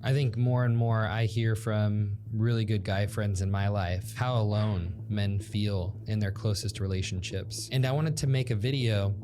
I think more and more I hear from really good guy friends in my life how alone men feel in their closest relationships. And I wanted to make a video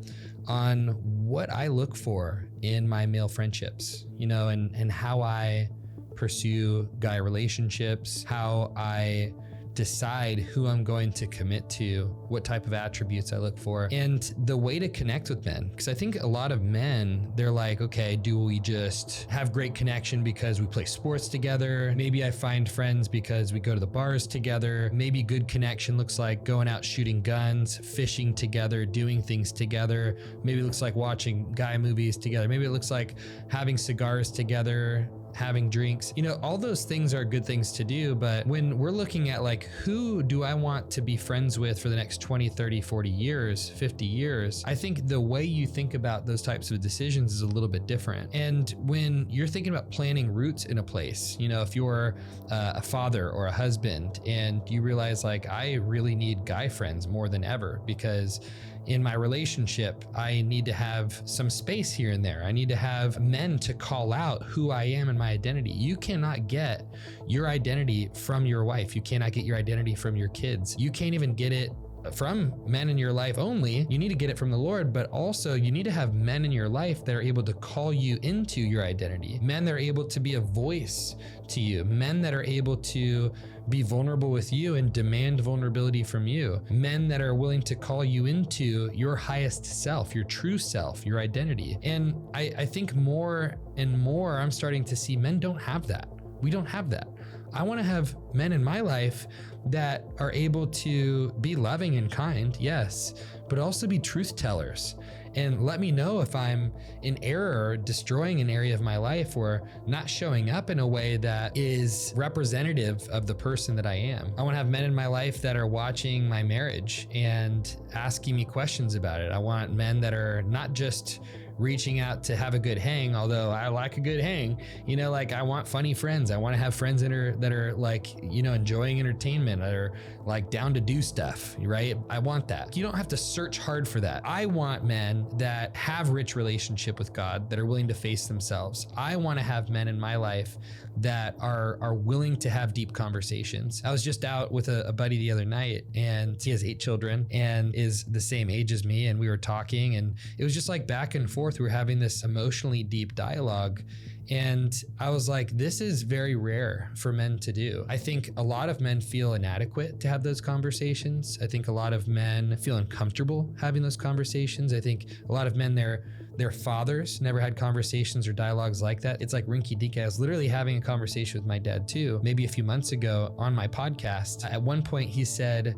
on what I look for in my male friendships, and how I pursue guy relationships, how I decide who I'm going to commit to, what type of attributes I look for, and the way to connect with men. Because I think a lot of men, they're like, okay, do we just have great connection because we play sports together? Maybe I find friends because we go to the bars together. Maybe good connection looks like going out shooting guns, fishing together, doing things together. Maybe it looks like watching guy movies together. Maybe it looks like having cigars together, having drinks. All those things are good things to do, but when we're looking at like, who do I want to be friends with for the next 20, 30, 40 years, 50 years, I think the way you think about those types of decisions is a little bit different. And when you're thinking about planting roots in a place, if you're a father or a husband and you realize like, I really need guy friends more than ever because in my relationship, I need to have some space here and there. I need to have men to call out who I am and my identity. You cannot get your identity from your wife. You cannot get your identity from your kids. You can't even get it from men in your life only. You need to get it from the Lord, but also you need to have men in your life that are able to call you into your identity. Men that are able to be a voice to you. Men that are able to be vulnerable with you and demand vulnerability from you. Men that are willing to call you into your highest self, your true self, your identity. And I think more and more I'm starting to see men don't have that. We don't have that. I want to have men in my life that are able to be loving and kind, yes, but also be truth tellers and let me know if I'm in error or destroying an area of my life or not showing up in a way that is representative of the person that I am. I want to have men in my life that are watching my marriage and asking me questions about it. I want men that are not just reaching out to have a good hang, although I like a good hang, like I want funny friends. I want to have friends that are like, enjoying entertainment, that are like down to do stuff, right? I want that. You don't have to search hard for that. I want men that have rich relationship with God, that are willing to face themselves. I want to have men in my life that are willing to have deep conversations. I was just out with a buddy the other night, and he has 8 children and is the same age as me. And we were talking, and it was just like back and forth. We were having this emotionally deep dialogue. And I was like, this is very rare for men to do. I think a lot of men feel inadequate to have those conversations. I think a lot of men feel uncomfortable having those conversations. I think a lot of men, their fathers never had conversations or dialogues like that. It's like rinky dinky. I was literally having a conversation with my dad too, maybe a few months ago on my podcast. At one point he said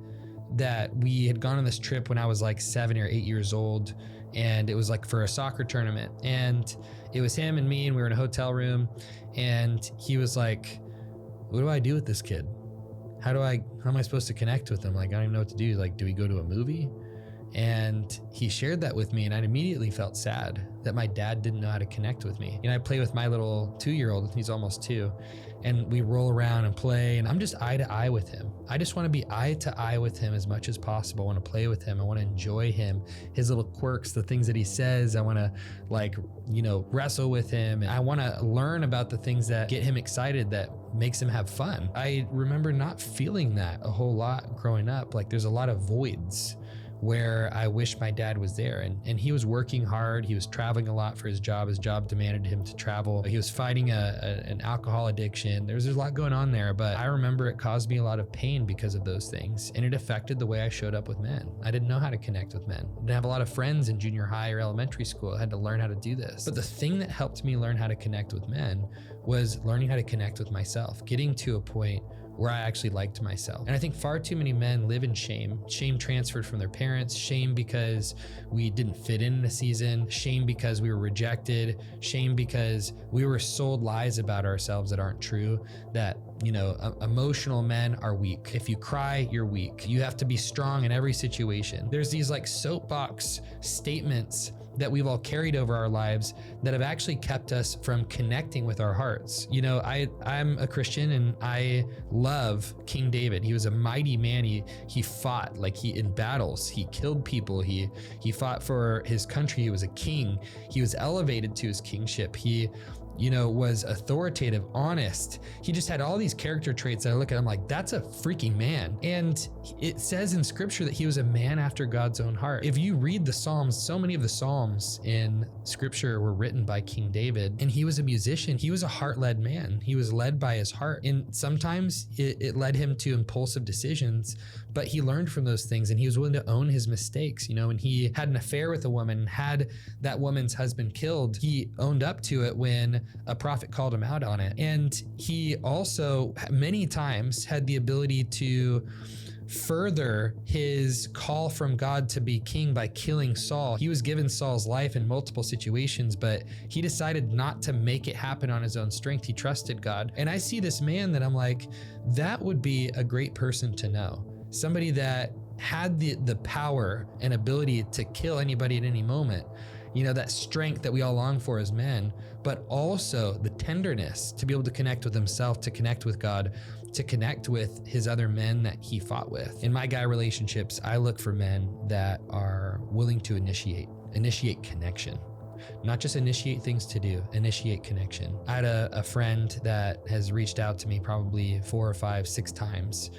that we had gone on this trip when I was like 7 or 8 years old, and it was like for a soccer tournament, and it was him and me, and we were in a hotel room, and he was like, what do I do with this kid? How am I supposed to connect with him? Like, I don't even know what to do. Like, do we go to a movie? And he shared that with me, and I immediately felt sad that my dad didn't know how to connect with me. I play with my little 2-year-old, he's almost 2, and we roll around and play, and I'm just eye to eye with him. I just want to be eye to eye with him as much as possible. I want to play with him. I want to enjoy him, his little quirks, the things that he says. I want to wrestle with him. And I want to learn about the things that get him excited, that makes him have fun. I remember not feeling that a whole lot growing up. Like, there's a lot of voids where I wish my dad was there. And he was working hard. He was traveling a lot for his job. His job demanded him to travel. He was fighting an alcohol addiction. There's a lot going on there, but I remember it caused me a lot of pain because of those things. And it affected the way I showed up with men. I didn't know how to connect with men. I didn't have a lot of friends in junior high or elementary school. I had to learn how to do this. But the thing that helped me learn how to connect with men was learning how to connect with myself, getting to a point where I actually liked myself. And I think far too many men live in shame transferred from their parents, shame because we didn't fit in a season, shame because we were rejected, shame because we were sold lies about ourselves that aren't true, that emotional men are weak. If you cry, you're weak. You have to be strong in every situation. There's these like soapbox statements that we've all carried over our lives that have actually kept us from connecting with our hearts. I'm a Christian, and I love King David. He was a mighty man. He fought in battles. He killed people. He fought for his country. He was a king. He was elevated to his kingship. He was authoritative, honest. He just had all these character traits that I look at, I'm like, that's a freaking man. And it says in scripture that he was a man after God's own heart. If you read the Psalms, so many of the Psalms in scripture were written by King David, and he was a musician. He was a heart-led man. He was led by his heart. And sometimes it led him to impulsive decisions, but he learned from those things and he was willing to own his mistakes. When he had an affair with a woman, had that woman's husband killed, he owned up to it when a prophet called him out on it. And he also many times had the ability to further his call from God to be king by killing Saul. He was given Saul's life in multiple situations, but he decided not to make it happen on his own strength. He trusted God. And I see this man that I'm like, that would be a great person to know. Somebody that had the power and ability to kill anybody at any moment. That strength that we all long for as men, but also the tenderness to be able to connect with himself, to connect with God, to connect with his other men that he fought with. In my guy relationships, I look for men that are willing to initiate connection. Not just initiate things to do, initiate connection. I had a friend that has reached out to me probably 4 or 5, 6 times,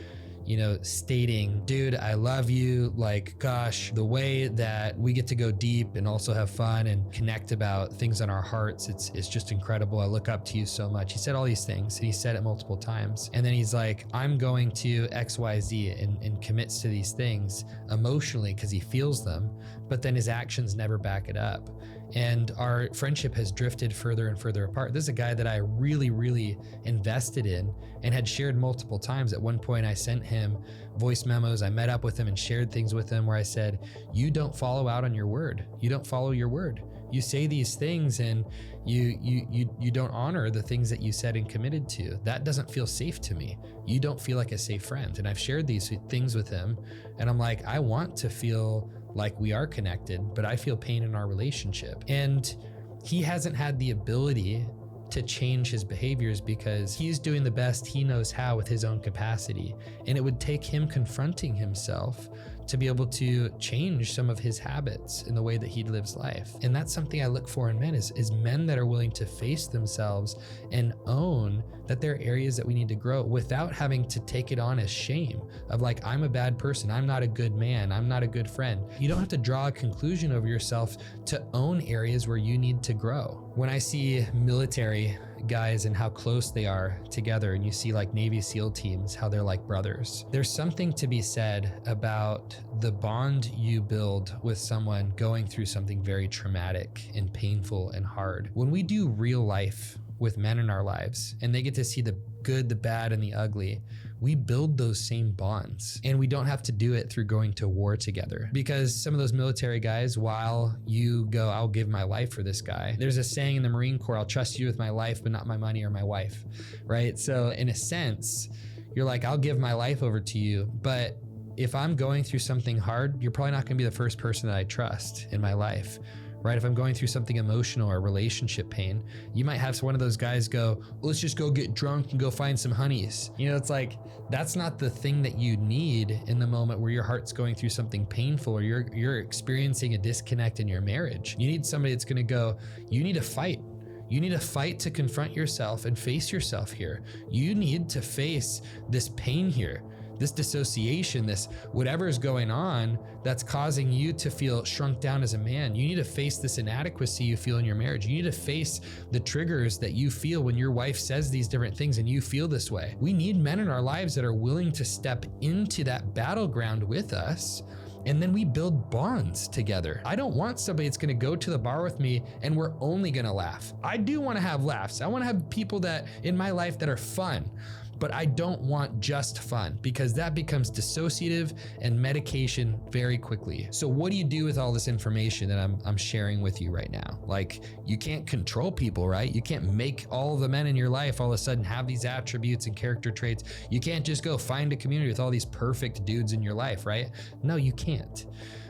stating, dude, I love you. Like, gosh, the way that we get to go deep and also have fun and connect about things on our hearts, it's just incredible. I look up to you so much. He said all these things and he said it multiple times. And then he's like, I'm going to XYZ and commits to these things emotionally because he feels them, but then his actions never back it up. And our friendship has drifted further and further apart. This is a guy that I really, really invested in and had shared multiple times. At one point, I sent him voice memos. I met up with him and shared things with him where I said, you don't follow out on your word. You don't follow your word. You say these things and you don't honor the things that you said and committed to. That doesn't feel safe to me. You don't feel like a safe friend. And I've shared these things with him. And I'm like, I want to feel like we are connected, but I feel pain in our relationship. And he hasn't had the ability to change his behaviors because he's doing the best he knows how with his own capacity. And it would take him confronting himself to be able to change some of his habits in the way that he lives life. And that's something I look for in men is men that are willing to face themselves and own that there are areas that we need to grow without having to take it on as shame of like, I'm a bad person. I'm not a good man. I'm not a good friend. You don't have to draw a conclusion over yourself to own areas where you need to grow. When I see military guys and how close they are together, and you see like Navy SEAL teams, how they're like brothers, there's something to be said about the bond you build with someone going through something very traumatic and painful and hard. When we do real life with men in our lives and they get to see the good, the bad, and the ugly, we build those same bonds. And we don't have to do it through going to war together. Because some of those military guys, while you go, I'll give my life for this guy, there's a saying in the Marine Corps, I'll trust you with my life, but not my money or my wife, right? So in a sense, you're like, I'll give my life over to you, but if I'm going through something hard, you're probably not gonna be the first person that I trust in my life. Right? If I'm going through something emotional or relationship pain, you might have one of those guys go, let's just go get drunk and go find some honeys. It's like, that's not the thing that you need in the moment where your heart's going through something painful or you're experiencing a disconnect in your marriage. You need somebody that's gonna go, you need to fight. You need to fight to confront yourself and face yourself here. You need to face this pain here, this dissociation, this whatever is going on that's causing you to feel shrunk down as a man. You need to face this inadequacy you feel in your marriage. You need to face the triggers that you feel when your wife says these different things and you feel this way. We need men in our lives that are willing to step into that battleground with us, and then we build bonds together. I don't want somebody that's gonna go to the bar with me and we're only gonna laugh. I do wanna have laughs. I wanna have people that in my life that are fun, but I don't want just fun because that becomes dissociative and medication very quickly. So what do you do with all this information that I'm sharing with you right now? Like, you can't control people, right? You can't make all the men in your life all of a sudden have these attributes and character traits. You can't just go find a community with all these perfect dudes in your life, right? No, you can't.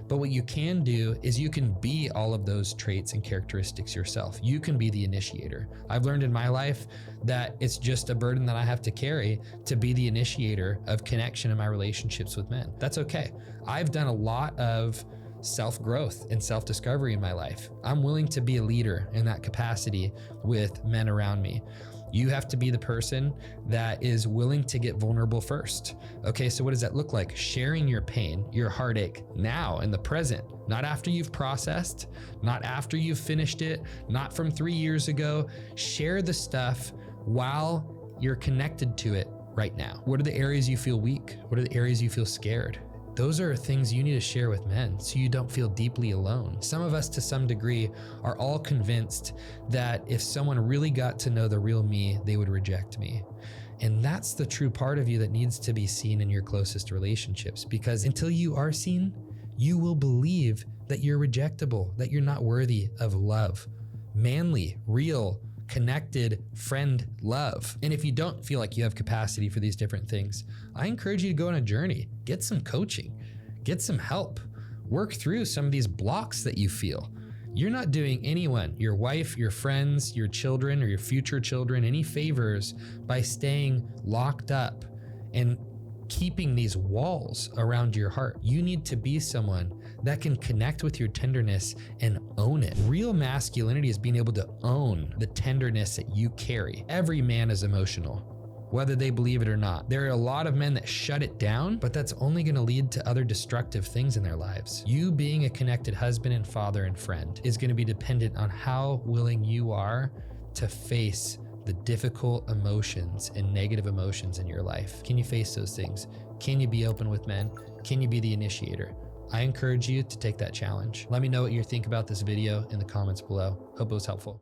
But what you can do is you can be all of those traits and characteristics yourself. You can be the initiator. I've learned in my life that it's just a burden that I have to carry to be the initiator of connection in my relationships with men. That's okay. I've done a lot of self-growth and self-discovery in my life. I'm willing to be a leader in that capacity with men around me. You have to be the person that is willing to get vulnerable first. Okay, so what does that look like? Sharing your pain, your heartache now in the present, not after you've processed, not after you've finished it, not from 3 years ago. Share the stuff while you're connected to it right now. What are the areas you feel weak? What are the areas you feel scared? Those are things you need to share with men so you don't feel deeply alone. Some of us, to some degree, are all convinced that if someone really got to know the real me, they would reject me. And that's the true part of you that needs to be seen in your closest relationships, because until you are seen, you will believe that you're rejectable, that you're not worthy of love, manly, real, connected friend love. And if you don't feel like you have capacity for these different things, I encourage you to go on a journey, get some coaching, get some help, work through some of these blocks that you feel. You're not doing anyone, your wife, your friends, your children, or your future children, any favors by staying locked up and keeping these walls around your heart. You need to be someone that can connect with your tenderness and own it. Real masculinity is being able to own the tenderness that you carry. Every man is emotional, whether they believe it or not. There are a lot of men that shut it down, but that's only going to lead to other destructive things in their lives. You being a connected husband and father and friend is going to be dependent on how willing you are to face the difficult emotions and negative emotions in your life. Can you face those things? Can you be open with men? Can you be the initiator? I encourage you to take that challenge. Let me know what you think about this video in the comments below. Hope it was helpful.